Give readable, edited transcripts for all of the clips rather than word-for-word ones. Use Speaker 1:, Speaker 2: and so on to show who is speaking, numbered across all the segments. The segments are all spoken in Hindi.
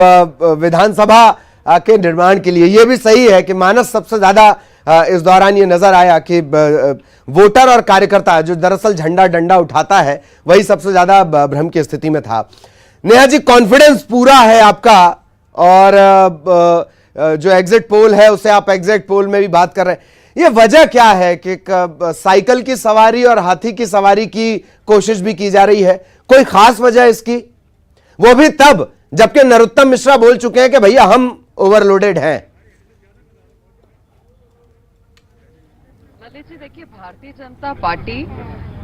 Speaker 1: विधानसभा के निर्माण के लिए। यह भी सही है कि मानस सबसे ज्यादा इस दौरान ये नजर आया कि वोटर और कार्यकर्ता जो दरअसल झंडा डंडा उठाता है वही सबसे ज्यादा भ्रम की स्थिति में था। नेहा जी, कॉन्फिडेंस पूरा है आपका, और जो एग्जिट पोल है उसे आप एग्जिट पोल में भी बात कर रहे हैं, ये वजह क्या है कि साइकिल की सवारी और हाथी की सवारी की कोशिश भी की जा रही है? कोई खास वजह इसकी? वो भी तब जबकि नरोत्तम मिश्रा बोल चुके हैं कि भैया हम ओवरलोडेड हैं।
Speaker 2: ललित जी, देखिए, भारतीय जनता पार्टी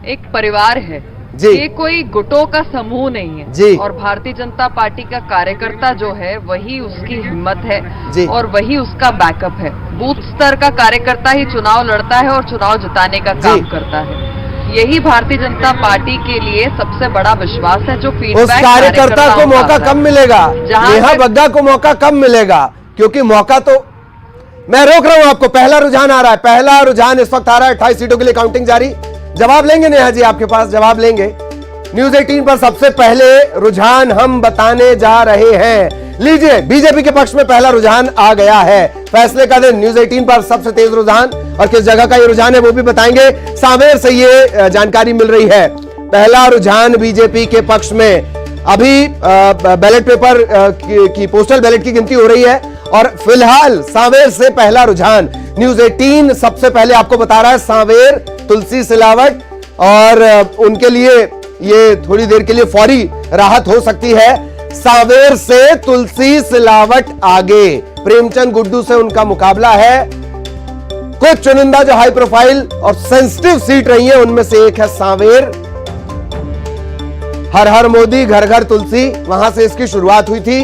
Speaker 2: एक परिवार है
Speaker 1: जी।
Speaker 2: ये कोई गुटों का समूह नहीं है
Speaker 1: जी।
Speaker 2: और भारतीय जनता पार्टी का कार्यकर्ता जो है वही उसकी हिम्मत है
Speaker 1: जी।
Speaker 2: और वही उसका बैकअप है। बूथ स्तर का कार्यकर्ता ही चुनाव लड़ता है और चुनाव जिताने का काम करता है। यही भारतीय जनता पार्टी के लिए सबसे बड़ा विश्वास है। जो फीडबैक
Speaker 1: उस कार्यकर्ता को मौका कब मिलेगा? नेहा बग्गा को मौका कब मिलेगा? क्योंकि मौका तो मैं रोक रहा हूं आपको। पहला रुझान आ रहा है, पहला रुझान इस वक्त आ रहा है। 28 सीटों के लिए काउंटिंग जारी। जवाब लेंगे नेहा जी, आपके पास जवाब लेंगे। न्यूज 18 पर सबसे पहले रुझान हम बताने जा रहे हैं। लीजिए, बीजेपी के पक्ष में पहला रुझान आ गया है। फैसले का दिन न्यूज 18 पर सबसे तेज रुझान, और किस जगह का ये रुझान है वो भी बताएंगे। सांवेर से ये जानकारी मिल रही है। पहला रुझान बीजेपी के पक्ष में। अभी बैलेट पेपर की पोस्टल बैलेट की गिनती हो रही है और फिलहाल सांवेर से पहला रुझान। न्यूज 18 सबसे पहले आपको बता रहा है सांवेर तुलसी सिलावट, और उनके लिए ये थोड़ी देर के लिए फौरी राहत हो सकती है। सांवेर से तुलसी सिलावट आगे, प्रेमचंद गुड्डू से उनका मुकाबला है। कुछ चुनिंदा जो हाई प्रोफाइल और सेंसिटिव सीट रही है उनमें से एक है सांवेर। हर हर मोदी घर घर तुलसी, वहां से इसकी शुरुआत हुई थी।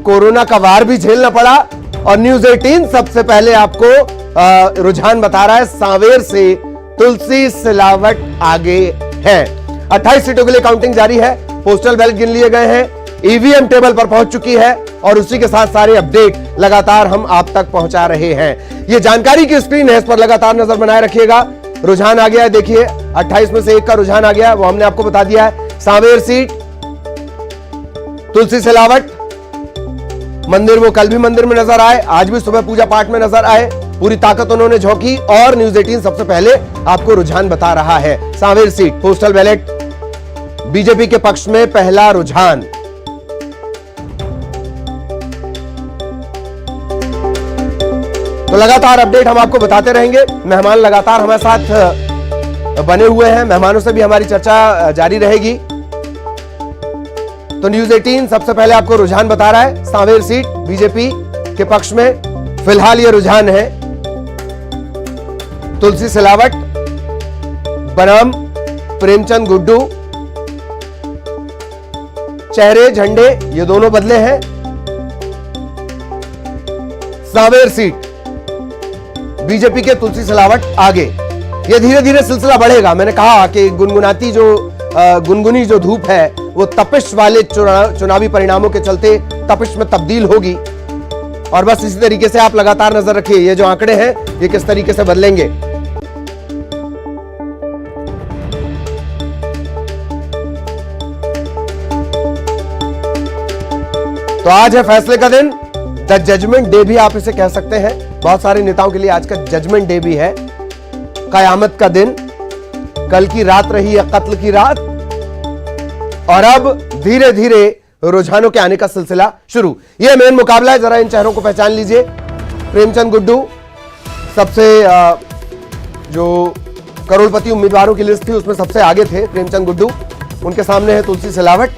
Speaker 1: कोरोना का वार भी झेलना पड़ा, और न्यूज 18 सबसे पहले आपको रुझान बता रहा है सांवेर से तुलसी सिलावट आगे है। 28 सीटों के लिए काउंटिंग जारी है। पोस्टल बैलेट गिन लिए गए हैं, ईवीएम टेबल पर पहुंच चुकी है, और उसी के साथ सारे अपडेट लगातार हम आप तक पहुंचा रहे हैं। ये जानकारी की स्क्रीन है, इस पर लगातार नजर बनाए रखिएगा। रुझान आ गया है, देखिए 28 में से एक का रुझान आ गया, वो हमने आपको बता दिया है। सांवेर सीट, तुलसी सिलावट मंदिर, वो कल भी मंदिर में नजर आए, आज भी सुबह पूजा पाठ में नजर आए, पूरी ताकत उन्होंने झोंकी, और न्यूज 18 सबसे पहले आपको रुझान बता रहा है। Sanwer seat, postal ballot, BJP के पक्ष में पहला रुझान। तो लगातार अपडेट हम आपको बताते रहेंगे। मेहमान लगातार हमारे साथ बने हुए हैं, मेहमानों से भी हमारी चर्चा जारी रहेगी। तो न्यूज 18 सबसे पहले आपको रुझान बता रहा है सांवेर सीट बीजेपी के पक्ष में। फिलहाल यह रुझान है तुलसी सिलावट बनाम प्रेमचंद गुड्डू। चेहरे झंडे ये दोनों बदले हैं। सांवेर सीट बीजेपी के तुलसी सिलावट आगे। ये धीरे धीरे सिलसिला बढ़ेगा। मैंने कहा कि गुनगुनी जो धूप है वो तपिश वाले चुनावी परिणामों के चलते तपिश में तब्दील होगी, और बस इसी तरीके से आप लगातार नजर रखिए ये जो आंकड़े हैं ये किस तरीके से बदलेंगे। तो आज है फैसले का दिन, द जजमेंट डे भी आप इसे कह सकते हैं। बहुत सारे नेताओं के लिए आज का जजमेंट डे भी है, कयामत का दिन। कल की रात रही है कत्ल की रात, और अब धीरे धीरे रुझानों के आने का सिलसिला शुरू। यह मेन मुकाबला है, जरा इन चेहरों को पहचान लीजिए। प्रेमचंद गुड्डू सबसे जो करोड़पति उम्मीदवारों की लिस्ट थी उसमें सबसे आगे थे प्रेमचंद गुड्डू। उनके सामने है तुलसी सिलावट।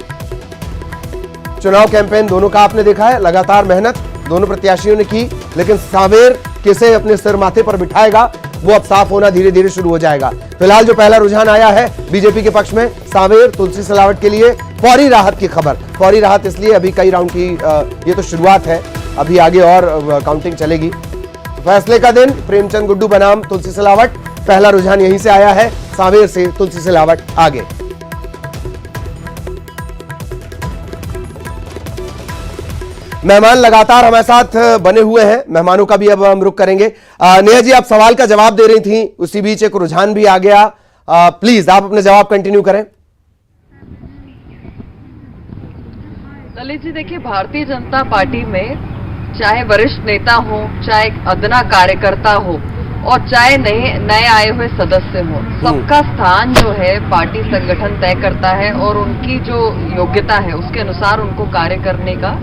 Speaker 1: चुनाव कैंपेन दोनों का आपने देखा है, लगातार मेहनत दोनों प्रत्याशियों ने की, लेकिन सांवेर किसे अपने सिर माथे पर बिठाएगा वो अब साफ होना धीरे धीरे शुरू हो जाएगा। फिलहाल जो पहला रुझान आया है बीजेपी के पक्ष में, सांवेर तुलसी सिलावट के लिए फौरी राहत की खबर। फौरी राहत इसलिए, अभी कई राउंड की ये तो शुरुआत है, अभी आगे और काउंटिंग चलेगी। फैसले का दिन, प्रेमचंद गुड्डू बनाम तुलसी सिलावट, पहला रुझान यहीं से आया है। सांवेर से तुलसी सिलावट आगे। मेहमान लगातार हमारे साथ बने हुए हैं, मेहमानों का भी अब हम रुख करेंगे। नेहा जी, आप सवाल का जवाब दे रही थी, उसी बीच एक रुझान भी आ गया। प्लीज आप अपने जवाब कंटिन्यू करें।
Speaker 2: ललित जी देखिए, भारतीय जनता पार्टी में चाहे वरिष्ठ नेता हो, चाहे अदना कार्यकर्ता हो और चाहे नए आए हुए सदस्य हो, सबका स्थान जो है पार्टी संगठन तय करता है और उनकी जो योग्यता है उसके अनुसार उनको कार्य करने का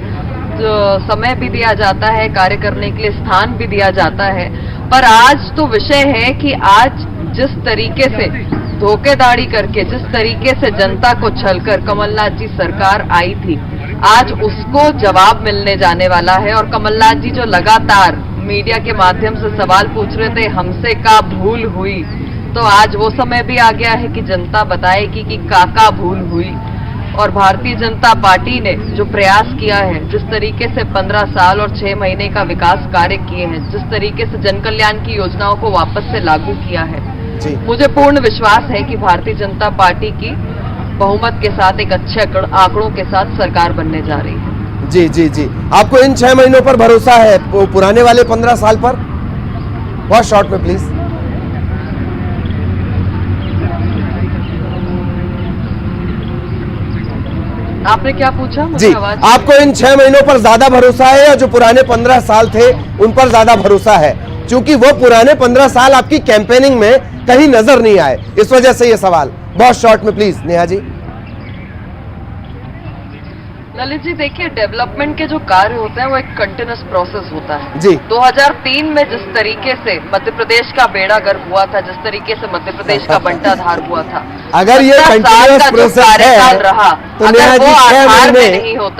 Speaker 2: जो समय भी दिया जाता है, कार्य करने के लिए स्थान भी दिया जाता है। पर आज तो विषय है कि आज जिस तरीके से धोखेधड़ी करके, जिस तरीके से जनता को छलकर कमलनाथ जी सरकार आई थी, आज उसको जवाब मिलने जाने वाला है। और कमलनाथ जी जो लगातार मीडिया के माध्यम से सवाल पूछ रहे थे, हमसे का भूल हुई, तो आज वो समय भी आ गया है कि जनता बताएगी कि का भूल हुई। और भारतीय जनता पार्टी ने जो प्रयास किया है, जिस तरीके से 15 साल और 6 महीने का विकास कार्य किए हैं, जिस तरीके से जन कल्याण की योजनाओं को वापस से लागू किया है, मुझे पूर्ण विश्वास है कि भारतीय जनता पार्टी की बहुमत के साथ एक अच्छे आंकड़ों के साथ सरकार बनने जा रही है।
Speaker 1: जी जी जी, आपको इन 6 महीनों पर भरोसा है, पुराने वाले 15 साल पर? बहुत शॉर्ट में प्लीज।
Speaker 2: आपने क्या पूछा?
Speaker 1: जी, आपको इन 6 महीनों पर ज्यादा भरोसा है या जो पुराने 15 साल थे उन पर ज्यादा भरोसा है? क्योंकि वो पुराने 15 साल आपकी कैंपेनिंग में कहीं नजर नहीं आए, इस वजह से ये सवाल। बहुत शॉर्ट में प्लीज नेहा जी।
Speaker 2: ललित जी देखिए, डेवलपमेंट के जो कार्य होते हैं वो एक कंटिन्यूअस प्रोसेस होता है
Speaker 1: जी।
Speaker 2: 2003 में जिस तरीके से मध्य प्रदेश का बेड़ा गर्क हुआ था, जिस तरीके से मध्य प्रदेश का बंटाधार हुआ था,
Speaker 1: अगर ये कंटिन्यूअस प्रोसेस है
Speaker 2: रहा,
Speaker 1: तो नेहा जी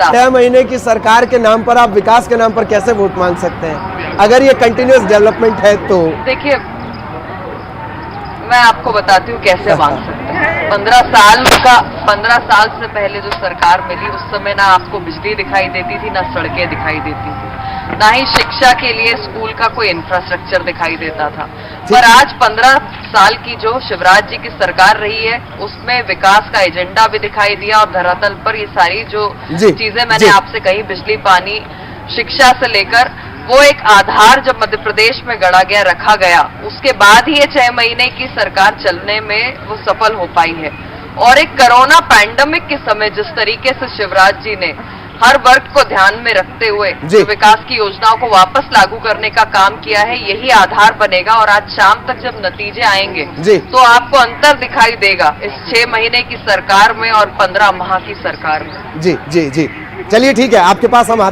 Speaker 1: 6 महीने की सरकार के नाम पर आप विकास के नाम पर कैसे वोट मांग सकते हैं? अगर ये कंटिन्यूअस डेवलपमेंट है तो
Speaker 2: देखिए, मैं आपको बताती हूँ कैसे मांग सकते हैं। 15 साल से पहले जो सरकार मिली, उस समय ना आपको बिजली दिखाई देती थी, ना सड़कें दिखाई देती थी, ना ही शिक्षा के लिए स्कूल का कोई इंफ्रास्ट्रक्चर दिखाई देता था। पर आज 15 साल की जो शिवराज जी की सरकार रही है, उसमें विकास का एजेंडा भी दिखाई दिया और धरातल पर ये सारी जो चीजें मैंने आपसे कही, बिजली, पानी, शिक्षा से लेकर, वो एक आधार जब मध्य प्रदेश में गढ़ा गया, रखा गया, उसके बाद ही ये 6 महीने की सरकार चलने में वो सफल हो पाई है। और एक कोरोना पैंडेमिक के समय जिस तरीके से शिवराज जी ने हर वर्ग को ध्यान में रखते हुए जो विकास की योजनाओं को वापस लागू करने का काम किया है, यही आधार बनेगा। और आज शाम तक जब नतीजे आएंगे तो आपको अंतर दिखाई देगा इस 6 महीने की सरकार में और 15 माह की सरकार में।
Speaker 1: जी जी जी, चलिए ठीक है, आपके पास हम आते